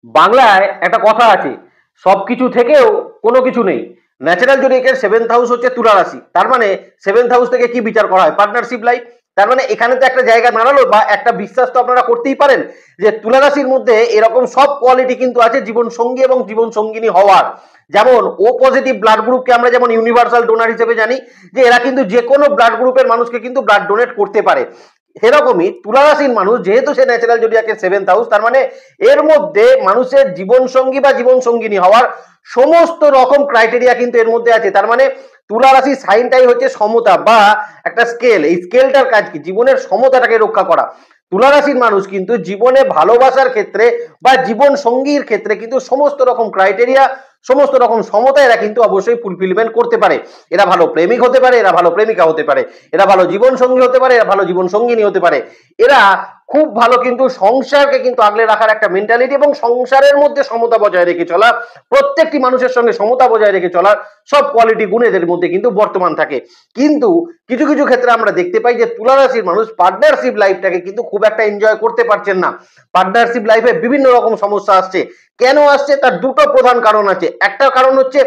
বাংলায় একটা কথা আছে, সবকিছু থেকেও কোনো কিছু নেই। ন্যাচারাল জোডিয়াকের সেভেন্থ হাউস হচ্ছে তুলা রাশি। তার মানে সেভেন্থ হাউস থেকে কি বিচার করা হয়? Partnership life. তার মানে এখানে তো একটা জায়গা দাঁড়ালো বা একটা বিশ্বাস তো আপনারা করতেই পারেন যে তুলা রাশির মধ্যে এরকম সব কোয়ালিটি কিন্তু আছে জীবন সঙ্গী এবং জীবন সঙ্গিনী হওয়ার। যেমন ও পজিটিভ ব্লাড গ্রুপকে আমরা যেমন ইউনিভার্সাল ডোনার হিসেবে জানি, যে এরা কিন্তু যে কোনো ব্লাড গ্রুপের মানুষকে কিন্তু ব্লাড ডোনেট করতে পারে। সেরকমই তুলা রাশির মানুষ, যেহেতু সে ন্যাচারাল জোডিয়াকের সেভেন্থ হাউস, তার মানে এর মধ্যে মানুষের জীবন সঙ্গী বা জীবন সঙ্গিনী হওয়ার সমস্ত রকম ক্রাইটেরিয়া কিন্তু এর মধ্যে আছে। তার মানে তুলা রাশির সাইনটাই হচ্ছে সমতা বা একটা স্কেল। এই স্কেলটার কাজ কি? জীবনের সমতাটাকে রক্ষা করা। তুলা রাশির মানুষ কিন্তু জীবনে ভালোবাসার ক্ষেত্রে বা জীবন সঙ্গীর ক্ষেত্রে কিন্তু সমস্ত রকম ক্রাইটেরিয়া, সমস্ত রকম সমতা এরা কিন্তু অবশ্যই ফুলফিলমেন্ট করতে পারে। এরা ভালো প্রেমিক হতে পারে, এরা ভালো প্রেমিকা হতে পারে, এরা ভালো জীবন সঙ্গী হতে পারে, এরা ভালো জীবন সঙ্গিনী হতে পারে। এরা খুব ভালো কিন্তু সংসারকে কিন্তু আগলে রাখার একটা মেন্টালিটি এবং সংসারের মধ্যে সমতা বজায় রেখে চলা, প্রত্যেকটি মানুষের সঙ্গে সমতা বজায় রেখে চলার সব কোয়ালিটি গুণ এদের মধ্যে কিন্তু বর্তমান থাকে। কিন্তু কিছু কিছু ক্ষেত্রে আমরা দেখতে পাই যে তুলা রাশির মানুষ পার্টনারশিপ লাইফটাকে কিন্তু খুব একটা এনজয় করতে পারছেন না। পার্টনারশিপ লাইফে বিভিন্ন রকম সমস্যা আসছে। কেন আসছে? তার দুটো প্রধান কারণ আছে। একটা কারণ হচ্ছে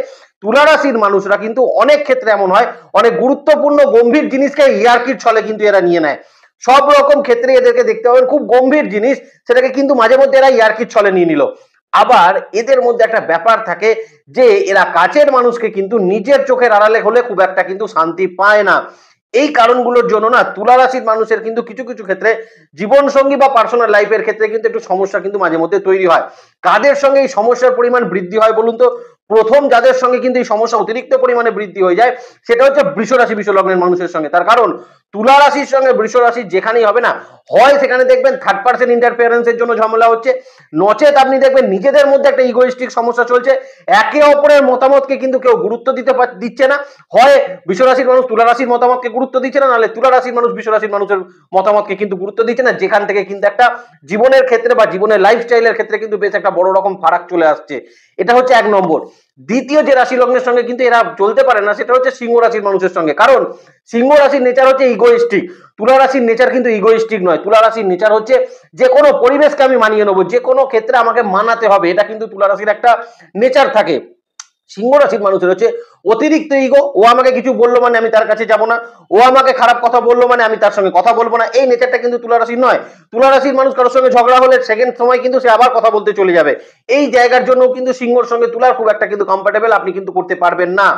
তুলা রাশির মানুষরা কিন্তু অনেক ক্ষেত্রে এমন হয়, অনেক গুরুত্বপূর্ণ গম্ভীর জিনিসকে ইয়ার্কির ছলে কিন্তু এরা নিয়ে নেয়। সব রকম ক্ষেত্রে এদেরকে দেখতে পাবেন খুব গম্ভীর জিনিস, সেটাকে কিন্তু মাঝে মধ্যে এরা ইয়ার্কির ছলে নিয়ে নিল। আবার এদের মধ্যে একটা ব্যাপার থাকে যে এরা কাছের মানুষকে কিন্তু নিজের চোখের আড়ালে হলে খুব একটা কিন্তু শান্তি পায় না। এই কারণগুলোর জন্য না তুলা রাশির মানুষের কিন্তু কিছু কিছু ক্ষেত্রে জীবন সঙ্গী বা পার্সোনাল লাইফের ক্ষেত্রে কিন্তু একটু সমস্যা কিন্তু মাঝে মধ্যে তৈরি হয়। কাদের সঙ্গে এই সমস্যার পরিমাণ বৃদ্ধি হয় বলুন তো? প্রথম যাদের সঙ্গে কিন্তু এই সমস্যা অতিরিক্ত পরিমাণে বৃদ্ধি হয়ে যায় সেটা হচ্ছে বৃষ রাশি বিষ লগ্নের মানুষের সঙ্গে। তার কারণ তুলা রাশির সঙ্গে বৃষ রাশির যেখানেই হবে না, হয় সেখানে দেখবেন থার্ড পার্সন ইন্টারফিয়ারেন্সের জন্য ঝামেলা হচ্ছে, নচেত আপনি দেখবেন নিজেদের মধ্যে একটা ইগোইস্টিক সমস্যা চলছে, একে অপরের মতামতকে কিন্তু কেউ গুরুত্ব দিচ্ছে না। হয় বৃষ রাশির মানুষ তুলা রাশির মতামতকে গুরুত্ব দিচ্ছে না, নাহলে তুলা রাশির মানুষ বৃষ রাশির মানুষের মতামতকে কিন্তু গুরুত্ব দিচ্ছে না, যেখান থেকে কিন্তু একটা জীবনের ক্ষেত্রে বা জীবনের লাইফস্টাইলের ক্ষেত্রে কিন্তু বেশ একটা বড় রকম ফারাক চলে আসছে। এটা হচ্ছে এক নম্বর। দ্বিতীয় যে রাশি লগ্নের সঙ্গে কিন্তু এরা চলতে পারে না সেটা হচ্ছে সিংহ রাশির মানুষের সঙ্গে। কারণ সিংহ রাশির নেচার হচ্ছে ইগোইস্টিক, তুলা রাশির নেচার কিন্তু ইগোইস্টিক নয়। তুলা রাশির নেচার হচ্ছে যে কোনো পরিবেশকে আমি মানিয়ে নেবো, যে কোনো ক্ষেত্রে আমাকে মানাতে হবে, এটা কিন্তু তুলা রাশির একটা নেচার থাকে। সিংহ রাশির মানুষের হচ্ছে অতিরিক্ত ইগো। ও আমাকে কিছু বললো মানে আমি তার কাছে যাব না, ও আমাকে খারাপ কথা বললো মানে আমি তার সঙ্গে কথা বলবো না, এই নেচারটা কিন্তু তুলা রাশির নয়। তুলা রাশির মানুষ কারোর সঙ্গে ঝগড়া হলে সেকেন্ড সময় কিন্তু সে আবার কথা বলতে চলে যাবে। এই জায়গার জন্য কিন্তু সিংহর সঙ্গে তুলার খুব একটা কিন্তু কম্পার্টেবল আপনি কিন্তু করতে পারবেন না।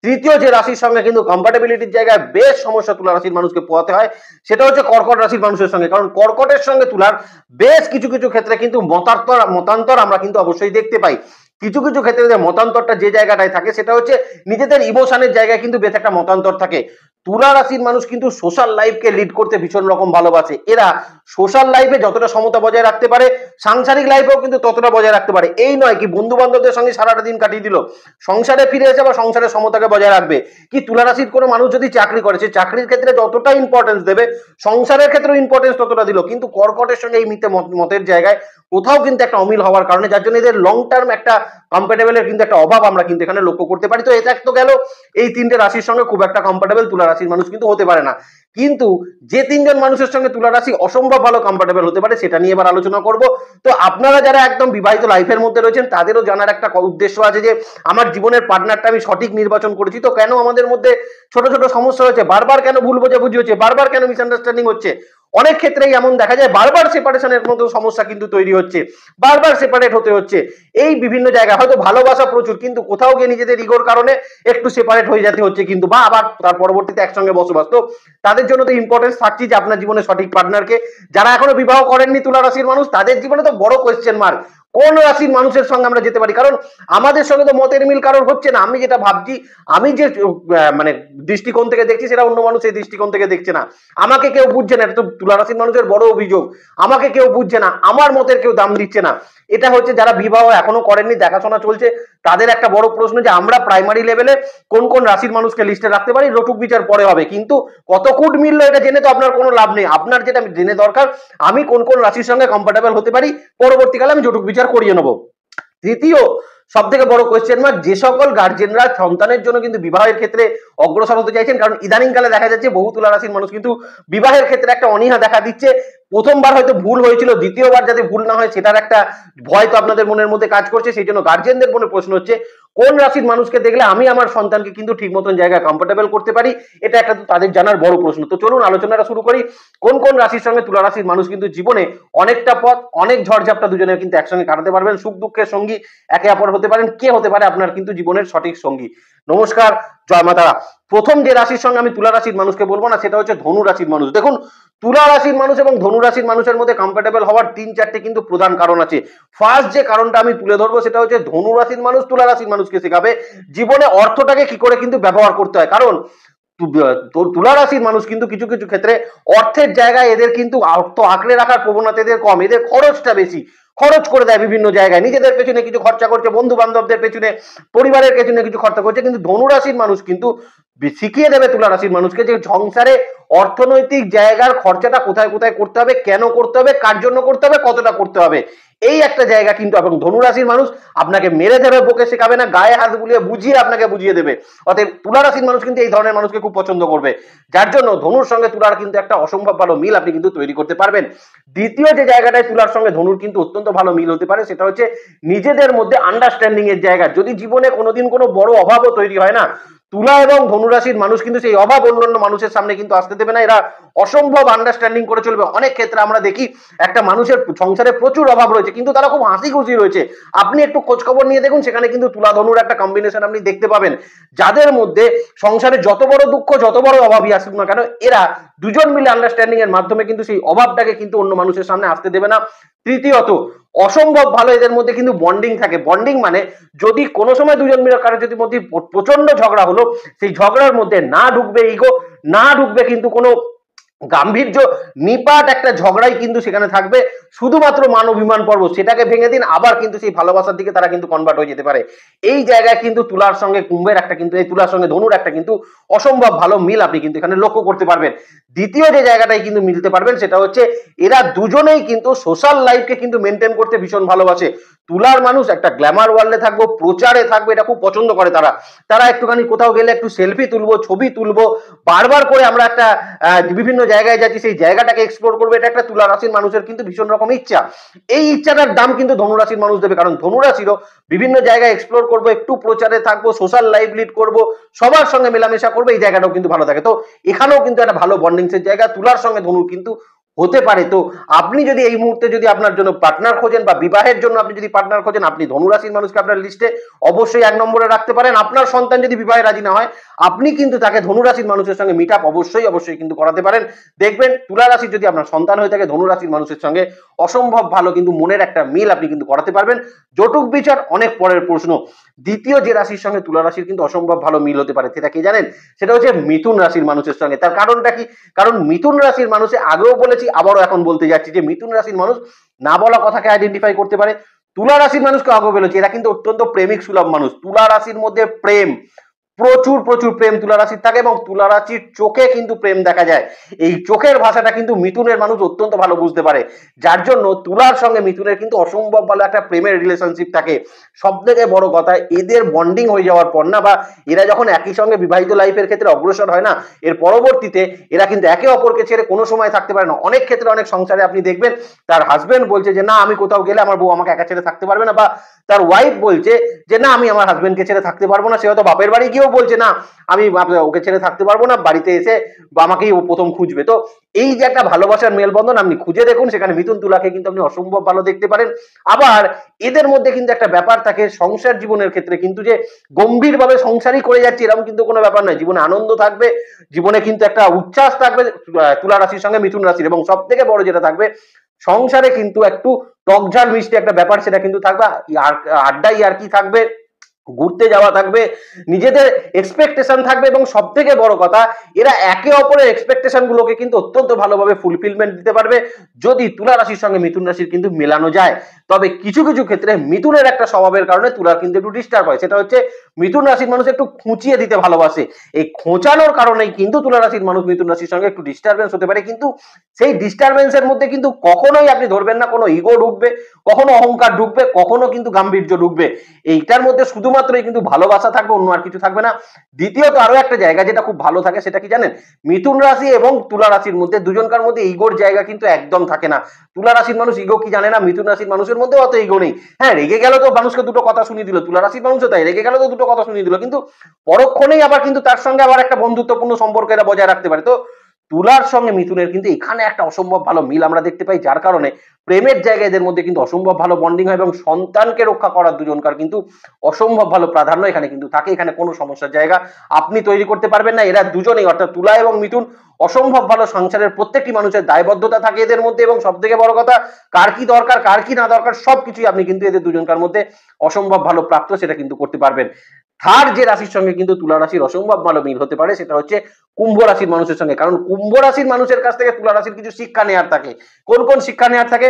তৃতীয় যে রাশির সঙ্গে কিন্তু কম্পার্টেবিলিটির জায়গায় বেশ সমস্যা তুলা রাশির মানুষকে পোহাতে হয় সেটা হচ্ছে কর্কট রাশির মানুষের সঙ্গে। কারণ কর্কটের সঙ্গে তুলার বেশ কিছু কিছু ক্ষেত্রে কিন্তু মতান্তর আমরা কিন্তু অবশ্যই দেখতে পাই। কিছু কিছু ক্ষেত্রে যে মতান্তরটা যে জায়গাটায় থাকে সেটা হচ্ছে নিজেদের ইমোশনের জায়গায় কিন্তু বেশ একটা মতান্তর থাকে। তুলা রাশির মানুষ কিন্তু সোশ্যাল লাইফকে লিড করতে ভীষণ রকম ভালোবাসে। এরা সোশ্যাল লাইফে যতটা সমতা বজায় রাখতে পারে সাংসারিক লাইফেও কিন্তু ততটা বজায় রাখতে পারে। এই নয় কি বন্ধু বান্ধবদের সঙ্গে সারাটা দিন কাটিয়ে দিল, সংসারে ফিরে এসে বা সংসারের সমতাকে বজায় রাখবে। কি তুলা রাশির কোনো মানুষ যদি চাকরি করে সে চাকরির ক্ষেত্রে যতটা ইম্পর্টেন্স দেবে সংসারের ক্ষেত্রেও ইম্পর্টেন্স ততটা দিল। কিন্তু কর্কটের সঙ্গে এই মতের জায়গায় কোথাও কিন্তু একটা অমিল হওয়ার কারণে যার জন্য এদের লং টার্ম একটা কম্পারেবলের কিন্তু একটা অভাব আমরা কিন্তু এখানে লক্ষ্য করতে পারি। তো এটা তো গেল এই তিনটে রাশির সঙ্গে খুব একটা কম্পারেবল তুলা রাশির মানুষ কিন্তু হতে পারে না। কিন্তু যে তিনজন মানুষের সঙ্গে তুলা রাশি অসম্ভব ভালো কম্পারেবল হতে পারে সেটা নিয়ে এবার আলোচনা করব। তো আপনারা যারা একদম বিবাহিত লাইফের মধ্যে রয়েছেন তাদেরও জানার একটা উদ্দেশ্য আছে যে আমার জীবনের পার্টনারটা আমি সঠিক নির্বাচন করেছি তো কেন আমাদের মধ্যে ছোট ছোট সমস্যা হচ্ছে, বারবার কেন ভুল বোঝাবুঝি হচ্ছে, বারবার কেন মিসআন্ডারস্ট্যান্ডিং হচ্ছে। অনেক ক্ষেত্রেই এমন দেখা যায় বারবার সেপারেশনের মতো সমস্যা কিন্তু তৈরি হচ্ছে, বারবার সেপারেট হতে হচ্ছে। এই বিভিন্ন জায়গায় হয়তো ভালোবাসা প্রচুর কিন্তু কোথাও গিয়ে নিজেদের ইগোর কারণে একটু সেপারেট হয়ে যেতে হচ্ছে, কিন্তু বা আবার তার পরবর্তীতে একসঙ্গে বসবাস। তো তাদের জন্য তো ইম্পর্টেন্স থাকছে যে আপনার জীবনে সঠিক পার্টনারকে। যারা এখনো বিবাহ করেননি তুলা রাশির মানুষ তাদের জীবনে তো বড় কোয়েশ্চেন মার্ক কোন রাশির মানুষের সঙ্গে আমরা যেতে পারি। কারণ আমাদের সঙ্গে তো মতের মিল কারোর হচ্ছে না। আমি যেটা ভাবছি, আমি যে মানে দৃষ্টিকোণ থেকে দেখছি সেটা অন্য মানুষ এই দৃষ্টিকোণ থেকে দেখছে না। আমাকে কেউ বুঝছে না, এটা তো তুলা রাশির মানুষের বড় অভিযোগ। আমাকে কেউ বুঝছে না, আমার মতের কেউ দাম দিচ্ছে না। এটা হচ্ছে যারা বিবাহ এখনো করেননি, দেখাশোনা চলছে, তাদের একটা বড় প্রশ্ন যে আমরা প্রাইমারি লেভেলে কোন কোন রাশির মানুষকে লিস্টে রাখতে পারি, রটুক বিচার পরে হবে। কিন্তু কত কুট মিললো এটা জেনে তো আপনার কোনো লাভ নেই। আপনার যেটা জেনে দরকার আমি কোন কোন রাশির সঙ্গে কম্পার্টেবল হতে পারি, পরবর্তীকালে আমি জটুক বিচার করিয়ে নেবো। তৃতীয় সব থেকে বড় কোয়েশ্চেন মার্ক, যে সকল গার্জেনরা সন্তানের জন্য কিন্তু বিবাহের ক্ষেত্রে অগ্রসর হতে চাইছেন, কারণ ইদানিং কালে দেখা যাচ্ছে বহু তুলা রাশির মানুষ কিন্তু বিবাহের ক্ষেত্রে একটা অনীহা দেখা দিচ্ছে। প্রথমবার হয়তো ভুল হয়েছিল, দ্বিতীয়বার যাতে ভুল না হয় সেটার একটা ভয় তো আপনাদের মনের মধ্যে কাজ করছে। সেই জন্য গার্জিয়ানদের মনে প্রশ্ন হচ্ছে কোন রাশির মানুষকে দেখলে আমি আমার সন্তানকে কিন্তু ঠিক মতন জায়গায় কমফোর্টেবল করতে পারি, এটা একটা তো তাদের জানার বড় প্রশ্ন। তো চলুন আলোচনাটা শুরু করি। কোন কোন রাশির সঙ্গে তুলা রাশির মানুষ কিন্তু জীবনে অনেকটা পথ, অনেক ঝড়ঝাপটা দুজনে কিন্তু একসঙ্গে কাটাতে পারবেন, সুখ দুঃখের সঙ্গী একে অপর হতে পারেন। কে হতে পারে আপনার কিন্তু জীবনের সঠিক সঙ্গী? নমস্কার, জয় মাতারা। প্রথম যে রাশির সঙ্গে আমি তুলা রাশির মানুষকে বলবো না, সেটা হচ্ছে ধনু রাশির মানুষ। দেখুন, তুলা রাশির মানুষ এবং ধনু রাশির মানুষের মধ্যে কমফোর্টেবল হওয়ার ৩-৪টে কিন্তু প্রধান কারণ আছে। ফার্স্ট যে কারণটা আমি তুলে ধরবো সেটা হচ্ছে ধনু রাশির মানুষ তুলা রাশির মানুষকে শেখাবে জীবনে অর্থটাকে কি করে কিন্তু ব্যবহার করতে হয়। কারণ তুলা রাশির মানুষ কিন্তু কিছু কিছু ক্ষেত্রে অর্থের জায়গায় এদের কিন্তু অর্থ আঁকড়ে রাখার প্রবণতা এদের কম, এদের খরচটা বেশি, খরচ করে দেয় বিভিন্ন জায়গায়, নিজেদের পেছনে কিছু খরচা করছে, বন্ধু বান্ধবদের পেছনে, পরিবারের পেছনে কিছু খরচা করছে। কিন্তু ধনু রাশির মানুষ কিন্তু শিখিয়ে দেবে তুলা রাশির মানুষকে যে সংসারে অর্থনৈতিক জায়গার খরচাটা কোথায় কোথায় করতে হবে, কেন করতে হবে, কার জন্য করতে হবে, কতটা করতে হবে, এই একটা জায়গা কিন্তু। এবং ধনু রাশির মানুষ আপনাকে মেরে দেবে, বকে শেখাবে না, গায়ে হাত বুলিয়ে বুঝিয়ে আপনাকে বুঝিয়ে দেবে। অতএব তুলা রাশির মানুষ কিন্তু এই ধরনের মানুষকে খুব পছন্দ করবে, যার জন্য ধনুর সঙ্গে তুলার কিন্তু একটা অসম্ভব ভালো মিল আপনি কিন্তু তৈরি করতে পারবেন। দ্বিতীয় যে জায়গাটায় তুলার সঙ্গে ধনুর কিন্তু অত্যন্ত ভালো মিল হতে পারে সেটা হচ্ছে নিজেদের মধ্যে আন্ডারস্ট্যান্ডিং এর জায়গা। যদি জীবনে কোনোদিন কোনো বড় অভাবও তৈরি হয় না, তুলা এবং ধনুরাশির মানুষ কিন্তু সেই অভাব অন্যান্য মানুষের সামনে কিন্তু আসতে দেবে না, এরা অসম্ভব আন্ডারস্ট্যান্ডিং করে চলবে। অনেক ক্ষেত্রে আমরা দেখি একটা মানুষের সংসারে প্রচুর অভাব রয়েছে কিন্তু তারা খুব হাসি খুশি রয়েছে। আপনি একটু খোঁজ খবর নিয়ে দেখুন, সেখানে কিন্তু তুলা ধনুর একটা কম্বিনেশন আপনি দেখতে পাবেন, যাদের মধ্যে সংসারে যত বড় দুঃখ, যত বড় অভাবই আসুক না কেন, এরা দুজন মিলে আন্ডারস্ট্যান্ডিং এর মাধ্যমে কিন্তু সেই অভাবটাকে কিন্তু অন্য মানুষের সামনে আসতে দেবে না। তৃতীয়ত, অসম্ভব ভালো এদের মধ্যে কিন্তু বন্ডিং থাকে। বন্ডিং মানে যদি কোনো সময় দুজন মিলে কারো যদি মধ্যে প্রচন্ড ঝগড়া হলো, সেই ঝগড়ার মধ্যে না ঢুকবে ইগো, না ঢুকবে কিন্তু কোনো গাম্ভীর্য, নিপাট একটা ঝগড়াই কিন্তু সেখানে থাকবে, শুধুমাত্র মান অভিমান পর্ব, সেটাকে ভেঙে দিন, আবার কিন্তু সেই ভালোবাসার দিকে তারা কিন্তু কনভার্ট হয়ে যেতে পারে। এই জায়গায় কিন্তু তুলার সঙ্গে কুম্ভের একটা কিন্তু, এই তুলার সঙ্গে ধনুর একটা কিন্তু অসম্ভব ভালো মিল আপনি কিন্তু এখানে লক্ষ্য করতে পারবেন। দ্বিতীয় যে জায়গাটাই কিন্তু মিলতে পারবেন সেটা হচ্ছে এরা দুজনেই কিন্তু সোশ্যাল লাইফকে কিন্তু মেনটেন করতে ভীষণ ভালোবাসে। তুলার মানুষ একটা গ্ল্যামার ওয়ার্ল্ডে থাকবো, প্রচারে থাকবো, এটা খুব পছন্দ করে তারা। তারা একটুখানি কোথাও গেলে একটু সেলফি তুলবো, ছবি তুলবো, বারবার করে আমরা একটা বিভিন্ন জায়গায় যাচ্ছি সেই জায়গাটাকে এক্সপ্লোর করবে, এটা একটা তুলা রাশির মানুষের কিন্তু ভীষণ রকম ইচ্ছা। এই ইচ্ছাটার দাম কিন্তু ধনুরাশির মানুষ দেবে, কারণ ধনুরাশিরও বিভিন্ন জায়গায় এক্সপ্লোর করবো, একটু প্রচারে থাকবো, সোশ্যাল লাইফ লিড করবো, সবার সঙ্গে মেলামেশা করবো, এই জায়গাটাও কিন্তু ভালো থাকে। তো এখানেও কিন্তু একটা ভালো বন্ডিংসের জায়গা তুলার সঙ্গে ধনুর কিন্তু হতে পারে। তো আপনি যদি এই মুহূর্তে যদি আপনার জন্য পার্টনার খোঁজেন বা বিবাহের জন্য আপনি যদি পার্টনার খোঁজেন, আপনি ধনুরাশির মানুষকে আপনার লিস্টে অবশ্যই 1 নম্বরে রাখতে পারেন। আপনার সন্তান যদি বিবাহে রাজি না হয়, আপনি কিন্তু তাকে ধনুরাশির মানুষের সঙ্গে মিট আপ অবশ্যই কিন্তু করাতে পারেন। দেখবেন তুলা রাশির যদি আপনার সন্তান হয়ে থাকে, ধনুরাশির মানুষের সঙ্গে অসম্ভব ভালো কিন্তু মনের একটা মিল আপনি কিন্তু করাতে পারবেন। জটুক বিচার অনেক পরের প্রশ্ন। দ্বিতীয় যে রাশির সঙ্গে তুলা রাশির কিন্তু অসম্ভব ভালো মিল হতে পারে সেটা কি জানেন? সেটা হচ্ছে মিথুন রাশির মানুষের সঙ্গে। তার কারণটা কি? কারণ মিথুন রাশির মানুষে আগেও বলেছি, আবারও এখন বলতে যাচ্ছি যে মিথুন রাশির মানুষ না বলা কথাকে আইডেন্টিফাই করতে পারে। তুলা রাশির মানুষকে আগেও বলেছি, এরা কিন্তু অত্যন্ত প্রেমিক সুলভ মানুষ। তুলা রাশির মধ্যে প্রেম, প্রচুর প্রেম তুলা রাশির থাকে এবং তুলা রাশির চোখে কিন্তু প্রেম দেখা যায়। এই চোখের ভাষাটা কিন্তু মিথুনের মানুষ অত্যন্ত ভালো বুঝতে পারে, যার জন্য তুলার সঙ্গে মিথুনের কিন্তু অসম্ভব ভালো একটা প্রেমের রিলেশনশিপ থাকে। সব থেকে বড় কথা, এদের বন্ডিং হয়ে যাওয়ার পর না, বা এরা যখন একই সঙ্গে বিবাহিত লাইফের ক্ষেত্রে অগ্রসর হয় না, এর পরবর্তীতে এরা কিন্তু একে অপরকে ছেড়ে কোনো সময় থাকতে পারে না। অনেক ক্ষেত্রে অনেক সংসারে আপনি দেখবেন তার হাজবেন্ড বলছে যে না, আমি কোথাও গেলে আমার বউ আমাকে একা ছেড়ে থাকতে পারবে না, বা তার ওয়াইফ বলছে যে না, আমি আমার হাজবেন্ডকে ছেড়ে থাকতে পারবো না। সে হয়তো বাপের বাড়ি গিয়েও বলছে না, আমি ওকে ছেড়ে থাকতে পারবো না, বাড়িতে এসে আমাকেই ও প্রথম খুঁজবে। তো এই যে একটা ভালোবাসার মেলবন্ধন, আপনি খুঁজে দেখুন, সেখানে মিথুন তুলাকে কিন্তু আপনি অসম্ভব ভালো দেখতে পারেন। আবার এদের মধ্যে কিন্তু একটা ব্যাপার থাকে সংসার জীবনের ক্ষেত্রে, কিন্তু যে গম্ভীরভাবে সংসারই করে যাচ্ছে এরকম কিন্তু কোনো ব্যাপার নয়। জীবনে আনন্দ থাকবে, জীবনে কিন্তু একটা উচ্ছ্বাস থাকবে তুলা রাশির সঙ্গে মিথুন রাশির। এবং সব থেকে বড় যেটা থাকবে, সংসারে কিন্তু একটু টকঝাল মিষ্টি একটা ব্যাপার সেটা কিন্তু থাকবে, আড্ডাই আর কি থাকবে, ঘুরতে যাওয়া থাকবে, নিজেদের এক্সপেকটেশন থাকবে, এবং সব থেকে বড় কথা, এরা একে অপরের এক্সপেকটেশন গুলোকে কিন্তু অত্যন্ত ভালোভাবে ফুলফিলমেন্ট দিতে পারবে যদি তুলা রাশির সঙ্গে মিথুন রাশির কিন্তু মেলানো যায়। তবে কিছু কিছু ক্ষেত্রে মিথুনের একটা স্বভাবের কারণে তুলার কিন্তু একটু ডিস্টার্ব হয়, সেটা হচ্ছে মিথুন রাশির মানুষ একটু খুঁচিয়ে দিতে ভালোবাসে। এই খোঁচানোর কারণেই কিন্তু তুলা রাশির মানুষ মিথুন রাশির সঙ্গে একটু ডিস্টারবেন্স হতে পারে, কিন্তু সেই ডিস্টারবেন্সের মধ্যে কিন্তু কখনোই আপনি ধরবেন না কোনো ইগো ঢুকবে, কখনো অহংকার ঢুকবে, কখনো কিন্তু গাম্ভীর্য ঢুকবে। এইটার মধ্যে শুধুমাত্রই কিন্তু ভালোবাসা থাকবে, অন্য আর কিছু থাকবে না। দ্বিতীয়ত আরো একটা জায়গা যেটা খুব ভালো থাকে সেটা কি জানেন, মিথুন রাশি এবং তুলা রাশির মধ্যে দুজনকার মধ্যে ইগোর জায়গা কিন্তু একদম থাকে না। তুলা রাশির মানুষ ইগো কি জানে না, মিথুন রাশির মানুষের মধ্যে অত ইগো নেই। হ্যাঁ, রেগে গেল তো মানুষকে দুটো কথা শুনিয়ে দিল, তুলা রাশির মানুষও তাই, রেগে গেল তো দুটো কথা শুনিয়ে দিল, কিন্তু পরক্ষণেই আবার কিন্তু তার সঙ্গে আবার একটা বন্ধুত্বপূর্ণ সম্পর্ক এরা বজায় রাখতে পারে। তো তুলার সঙ্গে মিথুনের কিন্তু এখানে একটা অসম্ভব ভালো মিল আমরা দেখতে পাই, যার কারণে প্রেমের জায়গায় এদের মধ্যে কিন্তু অসম্ভব ভালো বন্ডিং হয় এবং সন্তানকে রক্ষা করার দুজনকার কিন্তু অসম্ভব ভালো প্রাধান্য এখানে কিন্তু থাকে। এখানে কোনো সমস্যার জায়গা আপনি তৈরি করতে পারবেন না। এরা দুজনেই অর্থাৎ তুলা এবং মিথুন অসম্ভব ভালো, সংসারের প্রত্যেকটি মানুষের দায়বদ্ধতা থাকে এদের মধ্যে, এবং সব থেকে বড় কথা কার কি দরকার কার কি না দরকার সবকিছুই আপনি কিন্তু এদের দুজনকার মধ্যে অসম্ভব ভালো প্রাপ্ত সেটা কিন্তু করতে পারবেন। থার্ড যে রাশির সঙ্গে কিন্তু তুলা রাশির অসম্ভব ভালো মিল হতে পারে সেটা হচ্ছে কুম্ভ রাশির মানুষের সঙ্গে, কারণ কুম্ভ রাশির মানুষের কাছ থেকে তুলা রাশির কিছু শিক্ষা নেওয়ার থাকে। কোন কোন শিক্ষা নেওয়ার থাকে,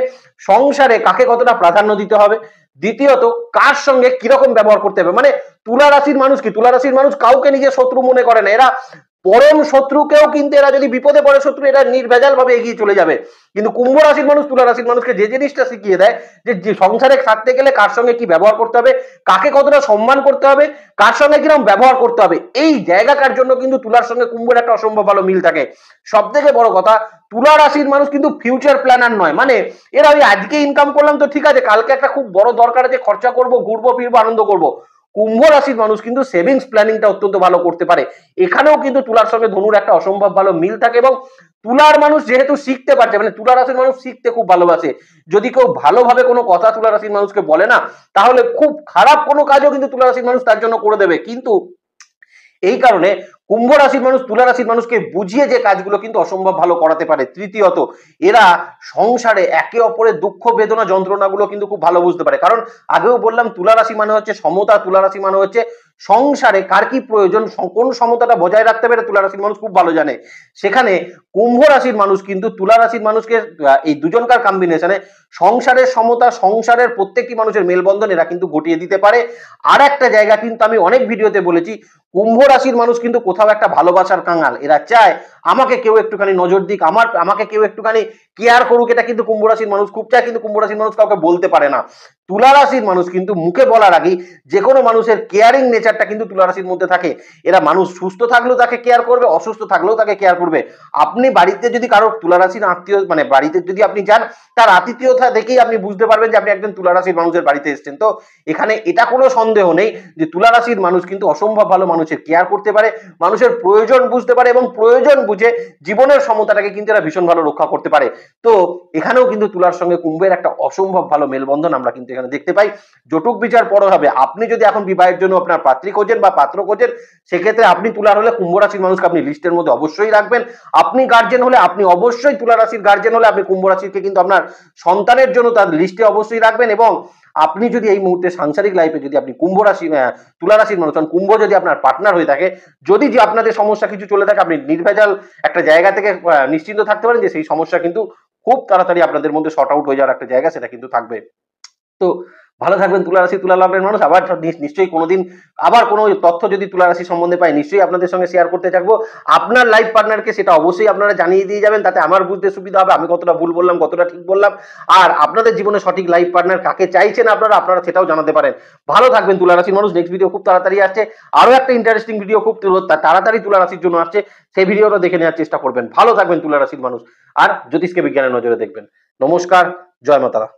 সংসারে কাকে কতটা প্রাধান্য দিতে হবে, দ্বিতীয়ত কার সঙ্গে কিরকম ব্যবহার করতে হবে। মানে তুলা রাশির মানুষ কি, তুলা রাশির মানুষ কাউকে নিজের শত্রু মনে করে না, এরা পরম শত্রুকেও কিন্তু এরা যদি বিপদে পড়ে শত্রু এরা নির্ভেজাল ভাবে এগিয়ে চলে যাবে। কিন্তু কুম্ভ রাশির মানুষ তুলা রাশির মানুষকে যে জিনিসটা শিখিয়ে দেয় যে সংসারে থাকতে গেলে কার সঙ্গে কি ব্যবহার করতে হবে, কাকে কতটা সম্মান করতে হবে, কার সঙ্গে কিরকম ব্যবহার করতে হবে, এই জায়গাটার জন্য কিন্তু তুলার সঙ্গে কুম্ভের একটা অসম্ভব ভালো মিল থাকে। সব থেকে বড় কথা তুলা রাশির মানুষ কিন্তু ফিউচার প্ল্যানার নয়, মানে এরা ওই আজকে ইনকাম করলাম তো ঠিক আছে, কালকে একটা খুব বড় দরকার আছে খরচা করব, ঘুরবো ফিরবো আনন্দ করব। কুম্ভ রাশির মানুষ কিন্তু সেভিংস প্ল্যানিংটা অত্যন্ত ভালো করতে পারে। এখানেও কিন্তু তুলার সঙ্গে ধনুর একটা অসম্ভব ভালো মিল থাকে, এবং তুলার মানুষ যেহেতু শিখতে পারছে, মানে তুলা রাশির মানুষ শিখতে খুব ভালোবাসে। যদি কেউ ভালোভাবে কোনো কথা তুলা রাশির মানুষকে বলে না, তাহলে খুব খারাপ কোনো কাজও কিন্তু তুলা রাশির মানুষ তার জন্য করে দেবে। কিন্তু এই কারণে কুম্ভ রাশির মানুষ তুলা রাশির মানুষকে বুঝিয়ে যে কাজগুলো কিন্তু অসম্ভব ভালো করাতে পারে। তৃতীয়ত এরা সংসারে একে অপরের দুঃখ বেদনা যন্ত্রণাগুলো কিন্তু খুব ভালো বুঝতে পারে, কারণ আগেও বললাম তুলা রাশি মানে হচ্ছে সমতা, তুলা রাশি মানে হচ্ছে সংসারে কার কি প্রয়োজন, কোন সমতাটা বজায় রাখতে পারে তুলা রাশির মানুষ খুব ভালো জানে। সেখানে কুম্ভ রাশির মানুষ কিন্তু তুলা রাশির মানুষকে এই দুজনকার কম্বিনেশনে সংসারের সমতা, সংসারের প্রত্যেকটি মানুষের মেলবন্ধন এরা কিন্তু ঘটিয়ে দিতে পারে। আর একটা জায়গা কিন্তু আমি অনেক ভিডিওতে বলেছি, কুম্ভ রাশির মানুষ কিন্তু কোথাও একটা ভালোবাসার কাঙাল, এরা চায় আমাকে কেউ একটুখানি নজর দিক, আমাকে কেউ একটুখানি কেয়ার করুক, এটা কিন্তু কুম্ভ রাশির মানুষ খুব চায়, কিন্তু কুম্ভ রাশির মানুষ কাউকে বলতে পারে না। তুলা রাশির মানুষ কিন্তু মুখে বলার আগেই যে কোনো মানুষের কেয়ারিং নেচারটা কিন্তু তুলা রাশির মধ্যে থাকে। এরা মানুষ সুস্থ থাকলেও তাকে কেয়ার করবে, অসুস্থ থাকলেও তাকে কেয়ার করবে। আপনি বাড়িতে যদি কারো তুলা রাশির আত্মীয়, মানে বাড়িতে যদি আপনি যান, তার আতিথেয়তা দেখেই আপনি বুঝতে পারবেন যে আপনি একজন তুলা রাশির মানুষের বাড়িতে এসেছেন। তো এখানে এটা কোনো সন্দেহ নেই যে তুলা রাশির মানুষ কিন্তু অসম্ভব ভালো মানুষের কেয়ার করতে পারে, মানুষের প্রয়োজন বুঝতে পারে, এবং প্রয়োজন বুঝে জীবনের সমতাটাকে কিন্তু এরা ভীষণ ভালো রক্ষা করতে পারে। তো এখানেও কিন্তু তুলার সঙ্গে কুম্ভের একটা অসম্ভব ভালো মেলবন্ধন আমরা কিন্তু এখানে দেখতে পাই। জটুক বিচার পরে হবে, আপনি যদি এখন বিবাহের জন্য আপনার পাত্রী খোঁজেন বা পাত্র খোঁজেন, সেক্ষেত্রে আপনি তুলার হলে কুম্ভ রাশির মানুষকে আপনি লিস্টের মধ্যে অবশ্যই রাখবেন। আপনি গার্জেন হলে আপনি অবশ্যই তুলা রাশির গার্জেন হলে আপনি কুম্ভ রাশিকে কিন্তু আপনার সন্তানের জন্য তার লিস্টে অবশ্যই রাখবেন। এবং আপনি যদি এই মুহূর্তে সাংসারিক লাইফে যদি আপনি কুম্ভ রাশি তুলা রাশির মানুষ, কুম্ভ যদি আপনার পার্টনার হয়ে থাকে, যদি যে আপনাদের সমস্যা কিছু চলে থাকে, আপনি নির্ভেজাল একটা জায়গা থেকে নিশ্চিন্ত থাকতে পারেন যে সেই সমস্যা কিন্তু খুব তাড়াতাড়ি আপনাদের মধ্যে শর্ট আউট হয়ে যাওয়ার একটা জায়গা সেটা কিন্তু থাকবে। তো ভালো থাকবেন তুলা রাশি তুলা লগ্নের মানুষ। আবার নিশ্চয়ই কোনোদিন আবার কোনো তথ্য যদি তুলা রাশি সম্বন্ধে পাই নিশ্চয়ই আপনাদের সঙ্গে শেয়ার করতে থাকবো। আপনার লাইফ পার্টনারকে সেটা অবশ্যই আপনারা জানিয়ে দিয়ে যাবেন, তাতে আমার বুঝতে সুবিধা হবে আমি কতটা ভুল বললাম কতটা ঠিক বললাম। আর আপনাদের জীবনে সঠিক লাইফ পার্টনার কাকে চাইছেন আপনারা সেটাও জানাতে পারেন। ভালো থাকবেন তুলা রাশির মানুষ। নেক্সট ভিডিও খুব তাড়াতাড়ি আসছে, আরো একটা ইন্টারেস্টিং ভিডিও খুব তাড়াতাড়ি তুলা রাশির জন্য আসছে, সেই ভিডিওটা দেখে নেওয়ার চেষ্টা করবেন। ভালো থাকবেন তুলা রাশির মানুষ, আর জ্যোতিষকে বিজ্ঞানের নজরে দেখবেন। নমস্কার, জয় মাতারা।